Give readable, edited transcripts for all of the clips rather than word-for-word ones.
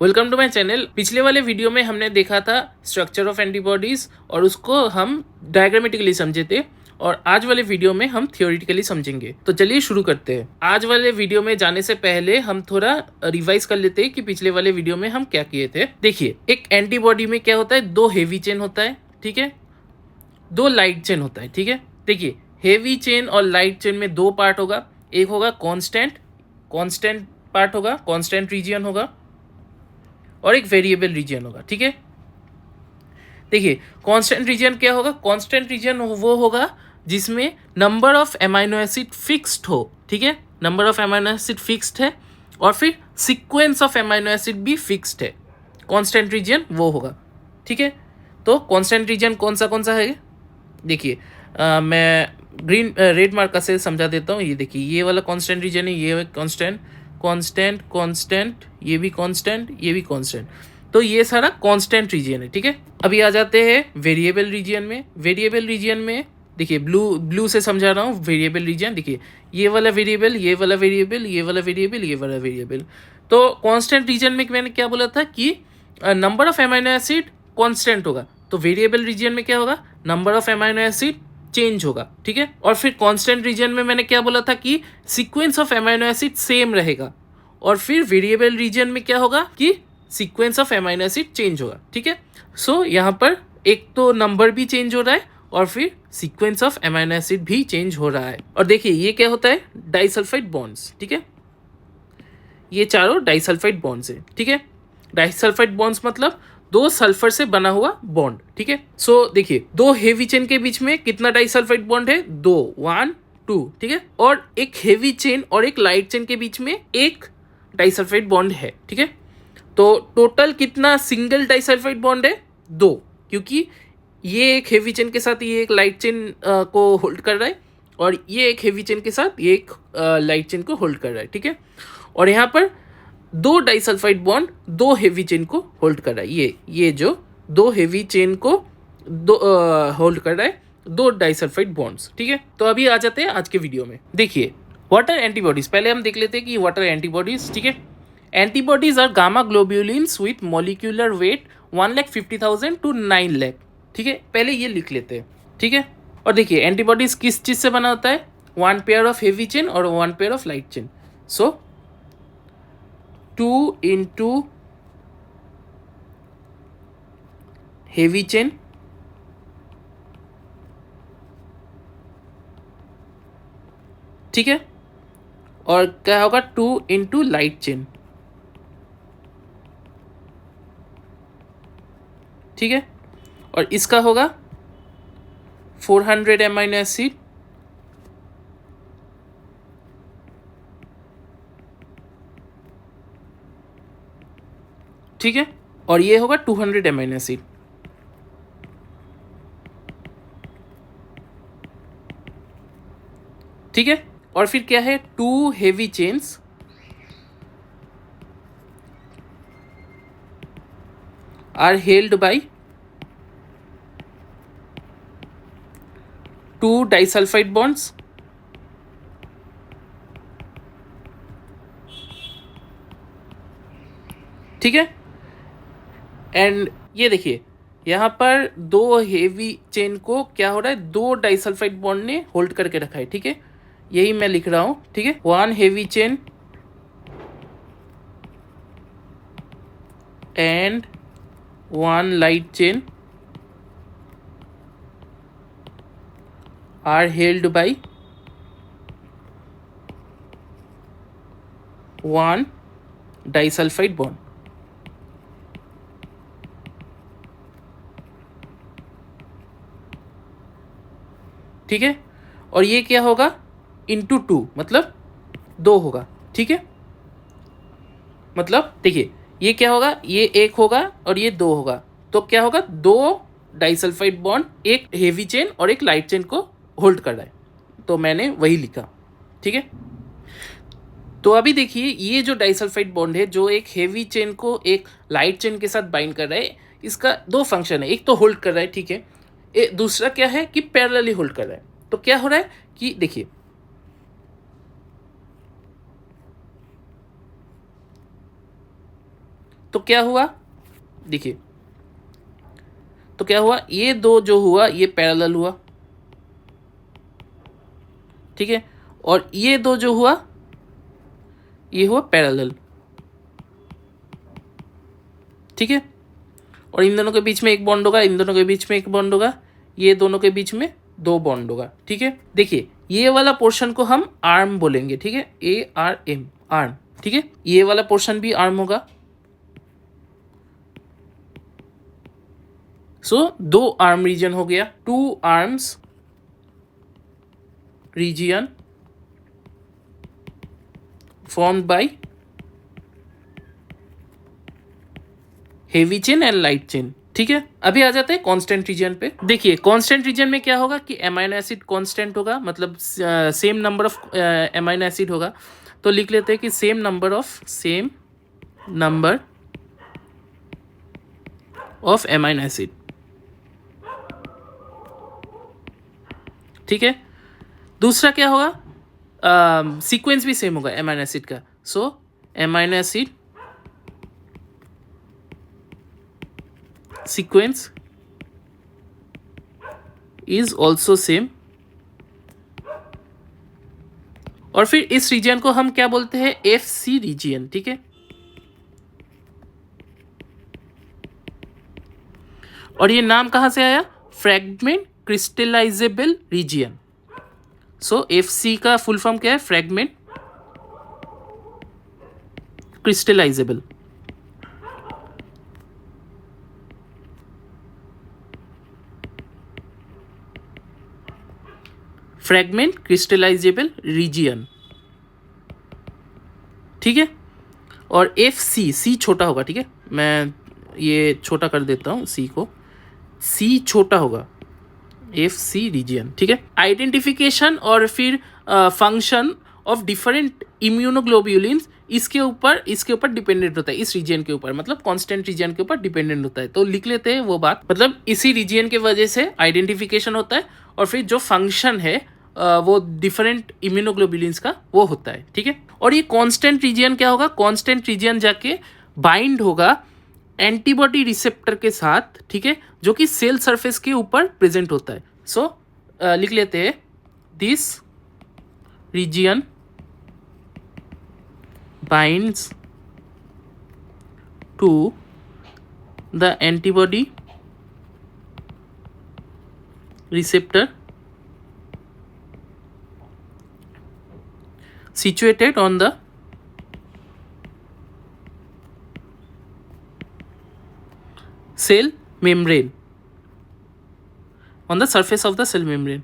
Welcome to my channel. पिछले वाले video में हमने देखा था स्ट्रक्चर ऑफ एंटीबॉडीज और उसको हम डायग्रामेटिकली समझे थे, और आज वाले वीडियो में हम थियोरेटिकली समझेंगे। तो चलिए शुरू करते हैं। आज वाले वीडियो में जाने से पहले हम थोड़ा रिवाइज कर लेते हैं कि पिछले वाले वीडियो में हम क्या किए थे। देखिए, एक एंटीबॉडी में क्या होता है, दो हेवी चेन होता है, ठीक है, दो लाइट चेन होता है, ठीक है। देखिए, हेवी चेन और लाइट चेन में दो पार्ट होगा, एक होगा कांस्टेंट पार्ट होगा, कांस्टेंट रीजन होगा, और एक वेरिएबल रीजन होगा, ठीक है। देखिए, कांस्टेंट रीजन क्या होगा, कांस्टेंट रीजन वो होगा जिसमें number of amino acid fixed हो, ठीक है, number of amino acid fixed है और फिर सीक्वेंस ऑफ एमाइनो एसिड भी फिक्स्ड है। कांस्टेंट रीजन वो होगा, ठीक है। तो कांस्टेंट रीजन कौन सा है, देखिए मैं रेड मार्कर से समझा देता हूँ। ये देखिए, ये वाला कांस्टेंट रीजन है, ये कांस्टेंट कांस्टेंट कांस्टेंट, ये भी कांस्टेंट, ये भी कांस्टेंट, तो ये सारा कांस्टेंट रीजन है, ठीक है। अभी आ जाते हैं वेरिएबल रीजन में। वेरिएबल रीजन में देखिए, ब्लू से समझा रहा हूँ वेरिएबल रीजन। देखिए, ये वाला वेरिएबल, ये वाला वेरिएबल, ये वाला वेरिएबल, ये वाला वेरिएबल। तो कांस्टेंट रीजन में मैंने क्या बोला था कि number of amino acid constant होगा, तो वेरिएबल रीजन में क्या होगा, number of amino acid change होगा, ठीक है। और फिर कांस्टेंट रीजन में मैंने क्या बोला था कि sequence of amino acid same रहेगा, और फिर वेरिएबल रीजन में क्या होगा कि sequence of amino acid change होगा, ठीक है। सो यहाँ पर एक तो नंबर भी चेंज हो रहा है और फिर सीक्वेंस ऑफ एमाइनो एसिड भी चेंज हो रहा है। और देखिए, ये क्या होता है, डाइसल्फाइड बॉन्ड्स, ठीक है। ये चारों डाइसल्फाइड बॉन्ड्स है, ठीक है। डाइसल्फाइड बॉन्ड्स मतलब दो सल्फर से बना हुआ बॉन्ड, ठीक है। सो देखिए, दो हेवी चेन के बीच में कितना डाइसल्फाइड बॉन्ड है, दो, 1 2, ठीक है। और एक हेवी चेन और एक लाइट चेन के बीच में एक डाइसल्फाइड बॉन्ड है, ठीक है। तो टोटल कितना सिंगल डाइसल्फाइड बॉन्ड है, दो, क्योंकि ये एक हेवी चेन के साथ ये एक लाइट चेन को होल्ड कर रहा है, और ये एक हेवी चेन के साथ ये एक लाइट चेन को होल्ड कर रहा है, ठीक है। और यहाँ पर दो डाइसल्फाइड बॉन्ड दो हेवी चेन को होल्ड कर रहा है, ये जो दो हेवी चेन को दो होल्ड कर रहा है, दो डाइसल्फाइड बॉन्ड्स, ठीक है। तो अभी आ जाते हैं आज के वीडियो में। देखिए, व्हाट आर एंटीबॉडीज, पहले हम देख लेते हैं कि व्हाट आर एंटीबॉडीज, ठीक है। Antibodies are gamma globulins with molecular weight 1,50,000 to 9 lakh, ठीक है। पहले ये लिख लेते हैं, ठीक है। और देखिए, एंटीबॉडीज किस चीज से बना होता है, one pair of heavy chain और one pair of light chain. So 2 into heavy chain ठीक है, और क्या होगा, 2 into लाइट चेन, ठीक है। और इसका होगा 400 एमाइनो एसिड, ठीक है। और ये होगा 200 एमाइनो एसिड, ठीक है। और फिर क्या है, 2 heavy chains are held by 2 disulphide bonds, ठीक है। एंड ये देखिए, यहाँ पर दो हेवी चेन को क्या हो रहा है, दो डाइसल्फाइड बॉन्ड ने होल्ड करके रखा है, ठीक है। यही मैं लिख रहा हूँ, ठीक है। 1 heavy chain and 1 light chain are held by 1 disulphide bond, ठीक है। और ये क्या होगा, इंटू 2, मतलब 2 होगा, ठीक है। मतलब देखिए, ये क्या होगा, ये 1 होगा और ये 2 होगा, तो क्या होगा, 2 डाइसल्फाइड बॉन्ड एक हेवी चेन और एक लाइट चेन को होल्ड कर रहा है, तो मैंने वही लिखा, ठीक है। तो अभी देखिए, ये जो डाइसल्फाइड बॉन्ड है जो एक हेवी चेन को एक लाइट चेन के साथ बाइंड कर रहा है, इसका दो फंक्शन है, एक तो होल्ड कर रहा है, ठीक है, दूसरा क्या है कि पैरेलली होल्ड कर रहा है। तो क्या हो रहा है कि देखिए, तो क्या हुआ, देखिए, तो क्या हुआ, ये दो जो हुआ ये पैरेलल हुआ, ठीक है, और ये दो जो हुआ ये हुआ पैरेलल, ठीक है, और इन दोनों के बीच में एक बॉन्ड होगा, इन दोनों के बीच में एक बॉन्ड होगा, ये दोनों के बीच में दो बॉन्ड होगा, ठीक है। देखिए ये वाला पोर्शन को हम आर्म बोलेंगे, ठीक है, ARM, आर्म, ठीक है, ये वाला पोर्शन भी आर्म होगा। सो दो आर्म रीजन हो गया, 2 arms region formed by heavy chain and light chain, ठीक है। अभी आ जाते हैं कांस्टेंट रीजन पे। देखिए कांस्टेंट रीजन में क्या होगा कि एमाइनो एसिड कांस्टेंट होगा, मतलब same number of amino acid होगा। तो लिख लेते हैं कि same number of amino acid, ठीक है। दूसरा क्या होगा, सीक्वेंस भी सेम होगा एमाइनो एसिड का। So amino acid sequence is also same. और फिर इस रीजन को हम क्या बोलते हैं, FC रीजन, ठीक है। और ये नाम कहां से आया, फ्रैगमेंट क्रिस्टलाइजेबल रीजन। सो FC का फुल फॉर्म क्या है, फ्रैगमेंट क्रिस्टलाइजेबल। फ्रैगमेंट क्रिस्टलाइजेबल रीजियन, ठीक है। और सी छोटा होगा, ठीक है, मैं ये छोटा कर देता हूं, सी को, सी छोटा होगा, FC रीजियन, ठीक है। आइडेंटिफिकेशन और फिर फंक्शन ऑफ डिफरेंट इम्यूनोग्लोब्यूलिन्स इसके ऊपर डिपेंडेंट होता है, इस रीजन के ऊपर, मतलब कांस्टेंट रीजन के ऊपर डिपेंडेंट होता है। तो लिख लेते हैं वो बात, मतलब इसी रीजन के वजह से आइडेंटिफिकेशन होता है और फिर जो फंक्शन है वो डिफरेंट इम्यूनोग्लोब्यूलिन्स का वो होता है, ठीक है। और ये कांस्टेंट रीजन क्या होगा, कांस्टेंट रीजन जाके बाइंड होगा एंटीबॉडी रिसेप्टर के साथ, ठीक है, जो कि सेल सरफेस के ऊपर प्रेजेंट होता है। सो लिख लेते हैं, this region binds to the antibody receptor situated on the cell membrane, on the surface of the cell membrane.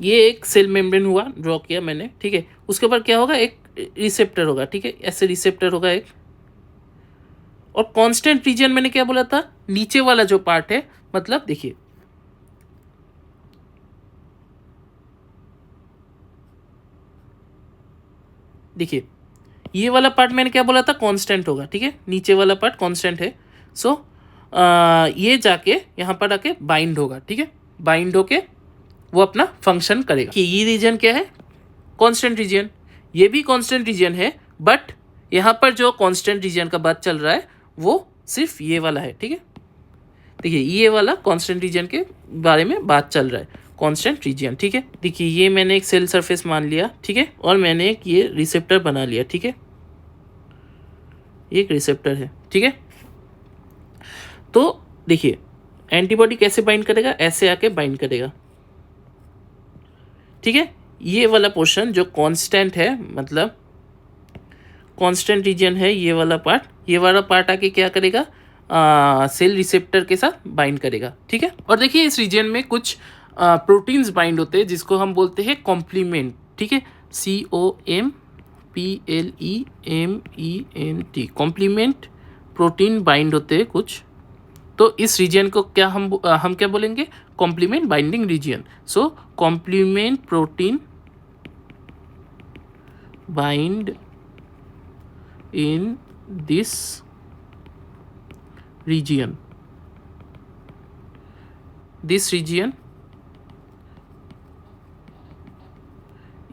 ये एक सेल मेम्ब्रेन हुआ, ड्रॉ किया मैंने, ठीक है। उसके ऊपर क्या होगा, एक रिसेप्टर होगा, ठीक है, ऐसे रिसेप्टर होगा एक। और कांस्टेंट रीजन मैंने क्या बोला था, नीचे वाला जो पार्ट है, मतलब देखिए ये वाला पार्ट मैंने क्या बोला था, कांस्टेंट होगा, ठीक है, नीचे वाला पार्ट कांस्टेंट है। सो ये जाके यहाँ पर आके बाइंड होगा, ठीक है, बाइंड होके वो अपना फंक्शन करेगा। कि ये रीजन क्या है, कांस्टेंट रीजन, ये भी कांस्टेंट रीजन है, बट यहाँ पर जो कांस्टेंट रीजन का बात चल रहा है वो सिर्फ ये वाला है, ठीक है। देखिए ये वाला कांस्टेंट रीजन के बारे में बात चल रहा है, कांस्टेंट रीजन, ठीक है। देखिए ये मैंने एक सेल सरफेस मान लिया, ठीक है, और मैंने एक ये रिसेप्टर बना लिया, ठीक है, एक रिसेप्टर है, ठीक है। तो देखिए एंटीबॉडी कैसे बाइंड करेगा, ऐसे आके बाइंड करेगा, ठीक है। ये वाला पोर्शन जो कांस्टेंट है, मतलब कांस्टेंट रीजन है, ये वाला पार्ट आके क्या करेगा, सेल रिसेप्टर के साथ बाइंड करेगा, ठीक है। और देखिए इस रीजन में कुछ प्रोटीन्स बाइंड होते हैं जिसको हम बोलते हैं कॉम्प्लीमेंट, ठीक है, COMPLEMENT, कॉम्प्लीमेंट प्रोटीन बाइंड होते हैं कुछ। तो इस रीजन को क्या हम क्या बोलेंगे, complement binding region. So complement protein bind in this region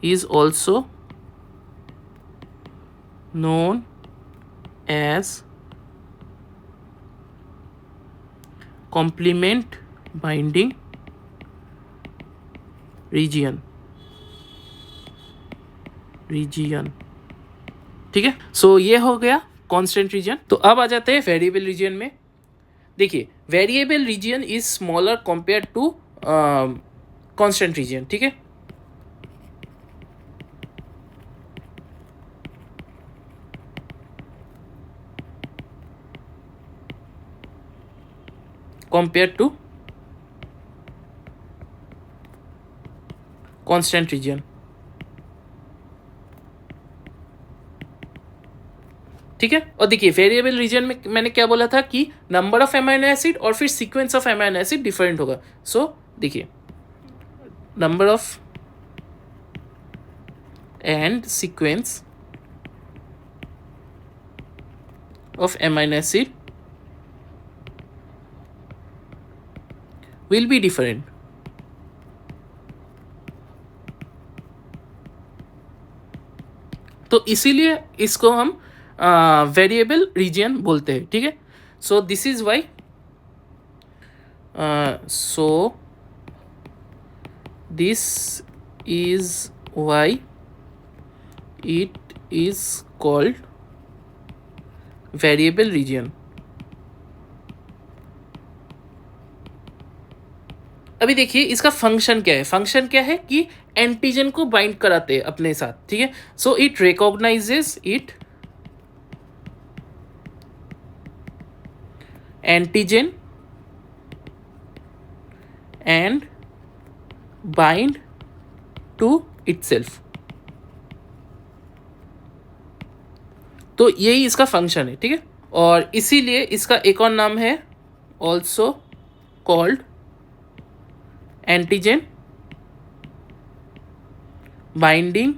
is also known as complement binding region। ठीक है, सो ये हो गया कांस्टेंट रीजन। तो अब आ जाते हैं वेरिएबल रीजन में। देखिए, variable region is smaller compare to constant region. ठीक है, कंपेयर टू कांस्टेंट रीजन। ठीक है, और देखिए वेरिएबल रीजन में मैंने क्या बोला था कि नंबर ऑफ एमाइनो एसिड और फिर sequence of amino acid different होगा। सो देखिए, number of and sequence of amino acid will be different. तो इसीलिए इसको हम वेरिएबल रीजन बोलते हैं। ठीक है, so this is why this is why it is called variable region. अभी देखिए इसका फंक्शन क्या है। फंक्शन क्या है कि एंटीजन को बाइंड कराते हैं अपने साथ। ठीक है, so it recognises antigen and bind to itself. तो यही इसका फंक्शन है। ठीक है, और इसीलिए इसका एक और नाम है also called antigen binding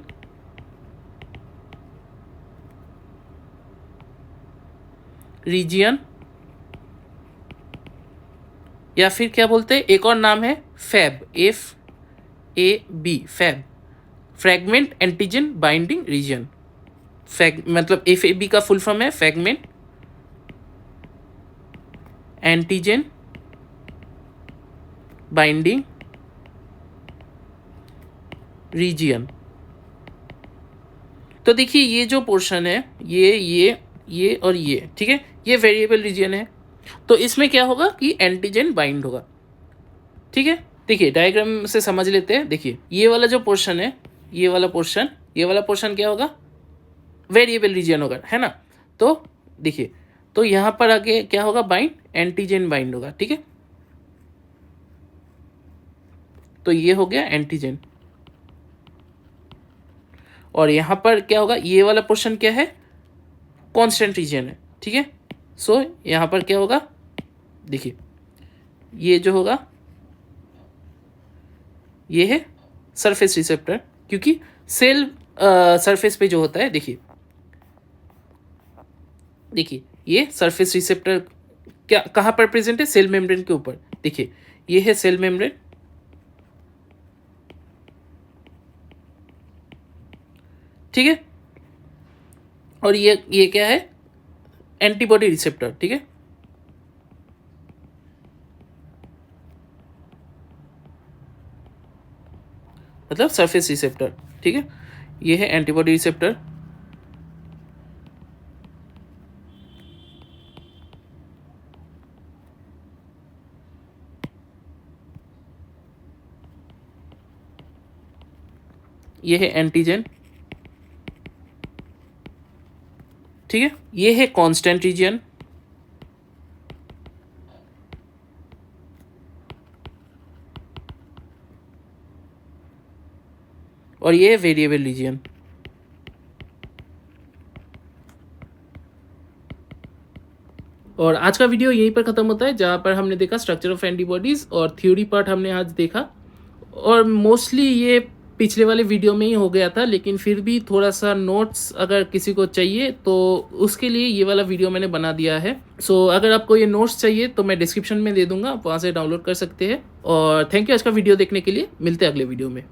region, या फिर क्या बोलते हैं, एक और नाम है Fab, FAB, Fab, fragment antigen binding region. मतलब FAB का फुल फॉर्म है फ्रैगमेंट एंटीजन बाइंडिंग रीजियन। तो देखिए ये जो पोर्शन है, ये और ये, ठीक है, ये वेरिएबल रीजन है। तो इसमें क्या होगा कि एंटीजन बाइंड होगा। ठीक है, देखिए डायग्राम से समझ लेते हैं। देखिए ये वाला जो पोर्शन है, ये वाला पोर्शन क्या होगा, वेरिएबल रीजन होगा, है ना। तो देखिए, तो यहां पर आगे क्या होगा, बाइंड, एंटीजन बाइंड होगा। ठीक है, तो ये हो गया एंटीजन। और यहां पर क्या होगा, ये वाला पोर्शन क्या है, कांस्टेंट रीजन है। ठीक है, सो यहां पर क्या होगा, देखिए ये जो होगा ये है सरफेस रिसेप्टर, क्योंकि सेल सरफेस पे जो होता है, देखिए ये सरफेस रिसेप्टर क्या कहाँ पर प्रेजेंट है, सेल मेम्ब्रेन के ऊपर। देखिए ये है सेल मेम्ब्रेन, ठीक है, और ये क्या है, एंटीबॉडी रिसेप्टर। ठीक है, मतलब सरफेस रिसेप्टर। ठीक है, ये है एंटीबॉडी रिसेप्टर। ये है एंटीजन। ठीक है, ये है कांस्टेंट रीजन। और ये है वेरिएबल रीजन। और आज का वीडियो यहीं पर ख़त्म होता है, जहाँ पर हमने देखा स्ट्रक्चर ऑफ एंटीबॉडीज़ और थ्योरी पार्ट हमने आज देखा। और मोस्टली ये पिछले वाले वीडियो में ही हो गया था, लेकिन फिर भी थोड़ा सा नोट्स अगर किसी को चाहिए तो उसके लिए ये वाला वीडियो मैंने बना दिया है। सो अगर आपको ये नोट्स चाहिए तो मैं डिस्क्रिप्शन में दे दूंगा, आप वहाँ से डाउनलोड कर सकते हैं। और थैंक यू आज का वीडियो देखने के लिए, मिलते हैं अगले वीडियो में।